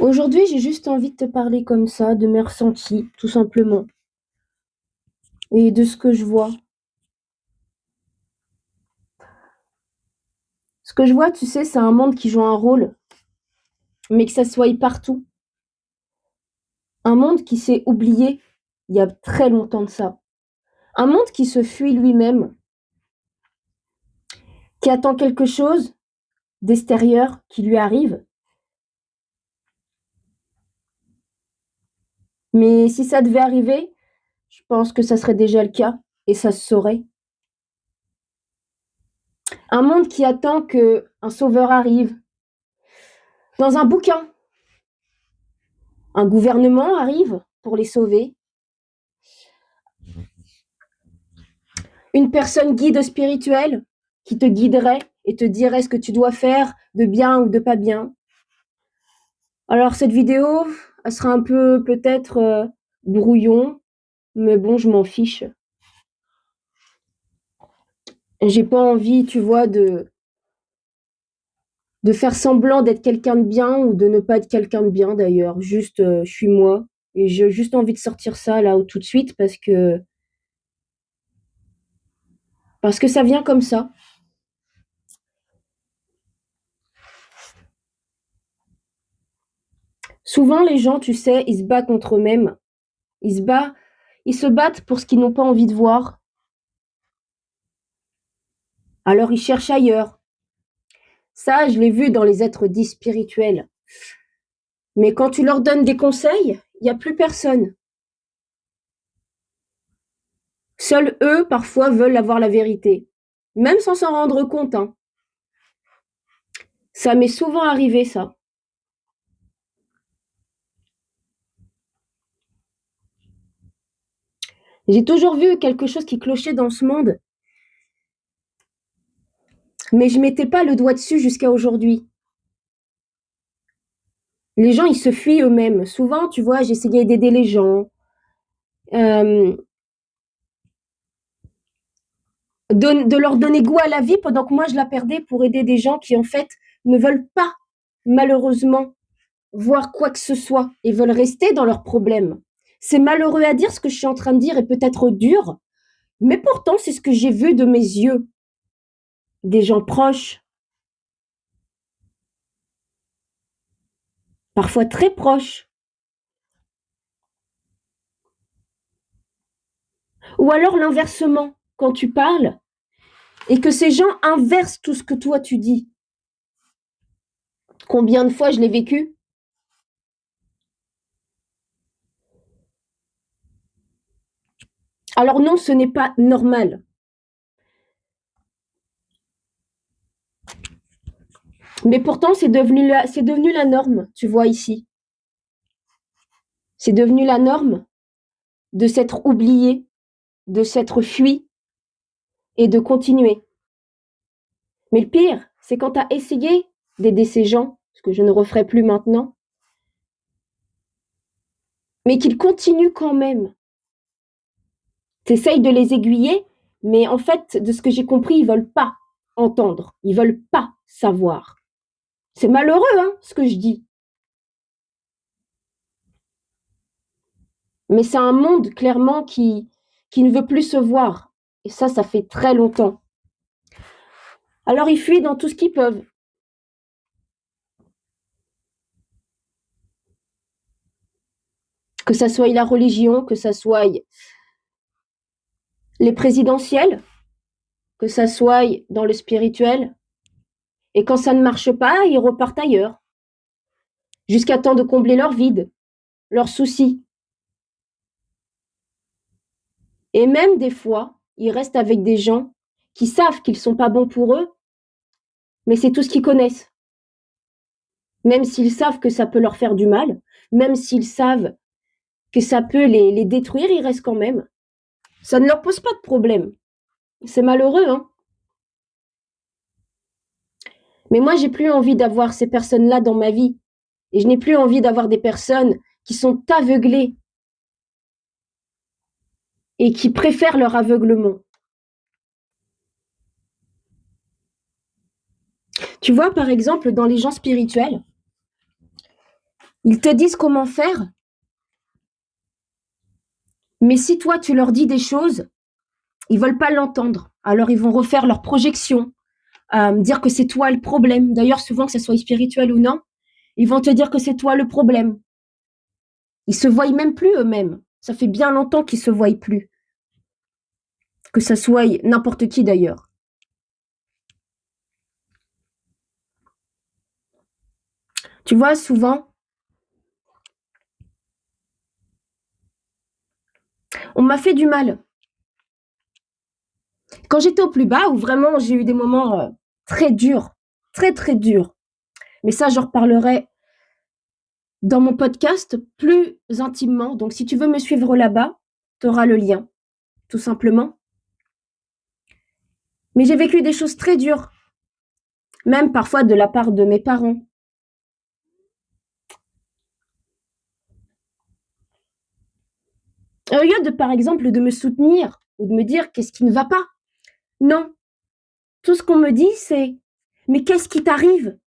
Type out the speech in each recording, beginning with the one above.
Aujourd'hui, j'ai juste envie de te parler comme ça, de mes ressentis, tout simplement, et de ce que je vois. Ce que je vois, tu sais, c'est un monde qui joue un rôle, mais que ça soit partout. Un monde qui s'est oublié il y a très longtemps de ça. Un monde qui se fuit lui-même, qui attend quelque chose d'extérieur qui lui arrive. Mais si ça devait arriver, je pense que ça serait déjà le cas et ça se saurait. Un monde qui attend que un sauveur arrive. Dans un bouquin, un gouvernement arrive pour les sauver. Une personne guide spirituelle qui te guiderait et te dirait ce que tu dois faire de bien ou de pas bien. Alors cette vidéo, elle sera un peu peut-être brouillon, mais bon, je m'en fiche. J'ai pas envie, tu vois, de faire semblant d'être quelqu'un de bien ou de ne pas être quelqu'un de bien d'ailleurs. Juste, je suis moi et j'ai juste envie de sortir ça là tout de suite parce que ça vient comme ça. Souvent les gens, tu sais, ils se battent contre eux-mêmes. Ils se battent pour ce qu'ils n'ont pas envie de voir. Alors ils cherchent ailleurs. Ça, je l'ai vu dans les êtres dits spirituels. Mais quand tu leur donnes des conseils, il n'y a plus personne. Seuls eux, parfois, veulent avoir la vérité, même sans s'en rendre compte, hein. Ça m'est souvent arrivé, ça. J'ai toujours vu quelque chose qui clochait dans ce monde, mais je ne mettais pas le doigt dessus jusqu'à aujourd'hui. Les gens, ils se fuient eux-mêmes. Souvent, tu vois, j'essayais d'aider les gens, euh, de leur donner goût à la vie pendant que moi, je la perdais pour aider des gens qui, en fait, ne veulent pas, malheureusement, voir quoi que ce soit et veulent rester dans leurs problèmes. C'est malheureux à dire ce que je suis en train de dire et peut-être dur, mais pourtant c'est ce que j'ai vu de mes yeux. Des gens proches, parfois très proches. Ou alors l'inversement, quand tu parles et que ces gens inversent tout ce que toi tu dis. Combien de fois je l'ai vécu? Alors non, ce n'est pas normal. Mais pourtant, c'est devenu la norme, tu vois ici. C'est devenu la norme de s'être oublié, de s'être fui et de continuer. Mais le pire, c'est quand tu as essayé d'aider ces gens, ce que je ne referai plus maintenant, mais qu'ils continuent quand même. Tu essayes de les aiguiller, mais en fait, de ce que j'ai compris, ils ne veulent pas entendre, ils ne veulent pas savoir. C'est malheureux, hein, ce que je dis. Mais c'est un monde, clairement, qui ne veut plus se voir. Et ça fait très longtemps. Alors, ils fuient dans tout ce qu'ils peuvent. Que ça soit la religion, que ça soit les présidentielles, que ça soit dans le spirituel. Et quand ça ne marche pas, ils repartent ailleurs, jusqu'à temps de combler leur vide, leurs soucis. Et même des fois, ils restent avec des gens qui savent qu'ils ne sont pas bons pour eux, mais c'est tout ce qu'ils connaissent. Même s'ils savent que ça peut leur faire du mal, même s'ils savent que ça peut les détruire, ils restent quand même. Ça ne leur pose pas de problème. C'est malheureux, hein. Mais moi, j'ai plus envie d'avoir ces personnes-là dans ma vie. Et je n'ai plus envie d'avoir des personnes qui sont aveuglées et qui préfèrent leur aveuglement. Tu vois, par exemple, dans les gens spirituels, Ils te disent comment faire, mais si toi tu leur dis des choses, ils veulent pas l'entendre. Alors ils vont refaire leur projection, dire que c'est toi le problème. D'ailleurs, souvent que ce soit spirituel ou non, ils vont te dire que c'est toi le problème. Ils se voient même plus eux-mêmes. Ça fait bien longtemps qu'ils se voient plus. Que ça soit n'importe qui d'ailleurs. Tu vois, souvent, on m'a fait du mal. Quand j'étais au plus bas, où vraiment j'ai eu des moments très durs, très très durs. Mais ça, j'en reparlerai dans mon podcast plus intimement. Donc, si tu veux me suivre là-bas, tu auras le lien, tout simplement. Mais j'ai vécu des choses très dures, même parfois de la part de mes parents. Au lieu de, par exemple, de me soutenir ou de me dire qu'est-ce qui ne va pas. Non. Tout ce qu'on me dit, c'est mais qu'est-ce qui t'arrive?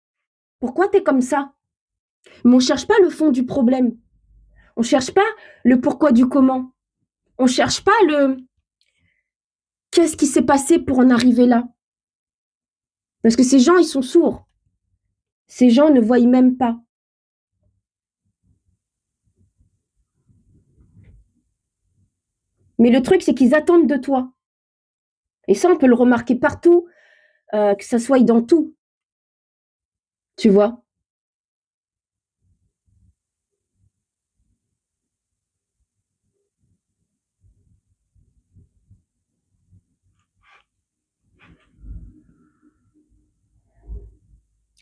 Pourquoi t'es comme ça? Mais on cherche pas le fond du problème. On cherche pas le pourquoi du comment. On cherche pas le qu'est-ce qui s'est passé pour en arriver là. Parce que ces gens, ils sont sourds. Ces gens ne voient même pas. Mais le truc, c'est qu'ils attendent de toi. Et ça, on peut le remarquer partout, que ça soit dans tout. Tu vois?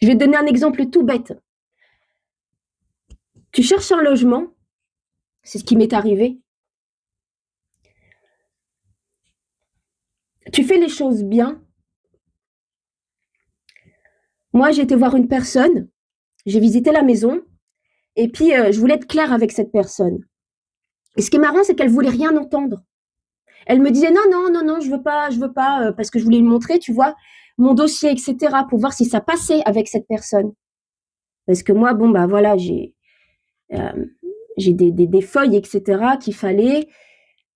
Je vais te donner un exemple tout bête. Tu cherches un logement, c'est ce qui m'est arrivé. Tu fais les choses bien. Moi, j'ai été voir une personne, j'ai visité la maison, et puis je voulais être claire avec cette personne. Et ce qui est marrant, c'est qu'elle voulait rien entendre. Elle me disait non, non, non, non, je veux pas, parce que je voulais lui montrer, tu vois, mon dossier, etc., pour voir si ça passait avec cette personne. Parce que moi, bon, bah voilà, euh, j'ai des feuilles, etc., qu'il fallait.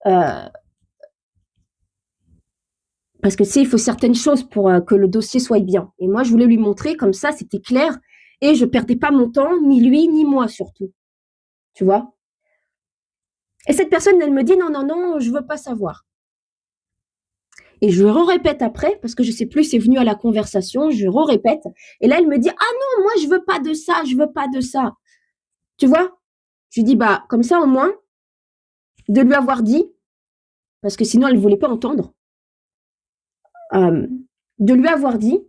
Euh, parce que il faut certaines choses pour que le dossier soit bien. Et moi, je voulais lui montrer, comme ça, c'était clair, et je perdais pas mon temps, ni lui, ni moi surtout. Tu vois? Et cette personne, elle me dit non, non, non, je veux pas savoir. Et je répète après, parce que je sais plus, c'est venu à la conversation, je répète. Et là, elle me dit, ah non, moi, je veux pas de ça, je veux pas de ça. Tu vois? Je lui dis, bah, comme ça, au moins, de lui avoir dit, parce que sinon, elle ne voulait pas entendre, euh, de lui avoir dit,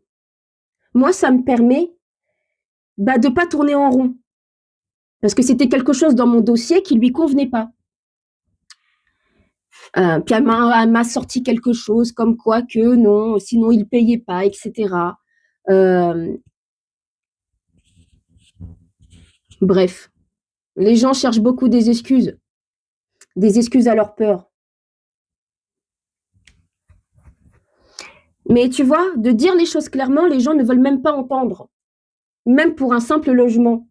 moi, ça me permet bah, de pas tourner en rond. Parce que c'était quelque chose dans mon dossier qui lui convenait pas. Puis elle m'a sorti quelque chose comme quoi que non, sinon il payait pas, etc. Euh, bref, les gens cherchent beaucoup des excuses à leur peur. Mais tu vois, de dire les choses clairement, les gens ne veulent même pas entendre, même pour un simple logement.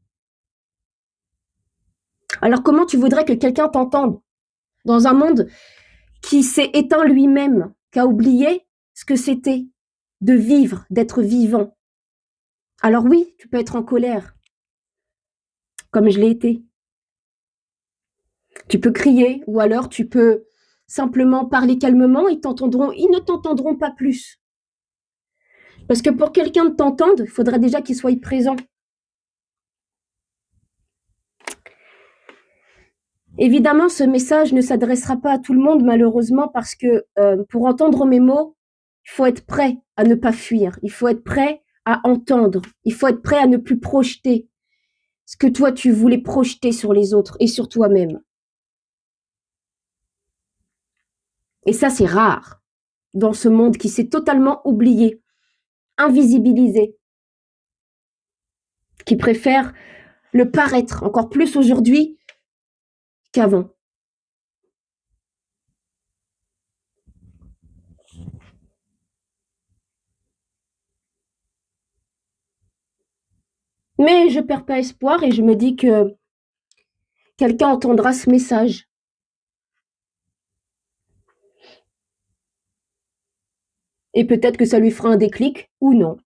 Alors comment tu voudrais que quelqu'un t'entende dans un monde qui s'est éteint lui-même, qui a oublié ce que c'était de vivre, d'être vivant? Alors oui, tu peux être en colère, comme je l'ai été. Tu peux crier, ou alors tu peux simplement parler calmement, ils ne t'entendront pas plus. Parce que pour quelqu'un de t'entendre, il faudrait déjà qu'il soit présent. Évidemment, ce message ne s'adressera pas à tout le monde, malheureusement, parce que pour entendre mes mots, il faut être prêt à ne pas fuir. Il faut être prêt à entendre. Il faut être prêt à ne plus projeter ce que toi, tu voulais projeter sur les autres et sur toi-même. Et ça, c'est rare dans ce monde qui s'est totalement oublié, invisibilisé, qui préfère le paraître encore plus aujourd'hui qu'avant. Mais je perds pas espoir et je me dis que quelqu'un entendra ce message. Et peut-être que ça lui fera un déclic ou non.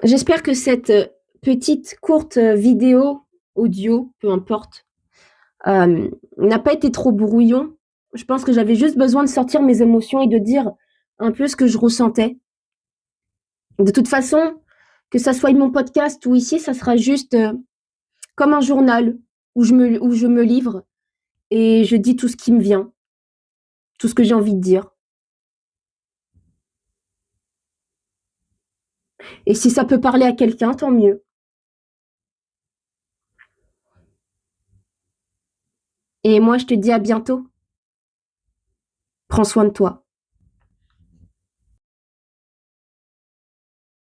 J'espère que cette petite courte vidéo, audio, peu importe, n'a pas été trop brouillon. Je pense que j'avais juste besoin de sortir mes émotions et de dire un peu ce que je ressentais. De toute façon, que ça soit mon podcast ou ici, ça sera juste comme un journal où je me livre et je dis tout ce qui me vient, tout ce que j'ai envie de dire. Et si ça peut parler à quelqu'un, tant mieux. Et moi, je te dis à bientôt. Prends soin de toi.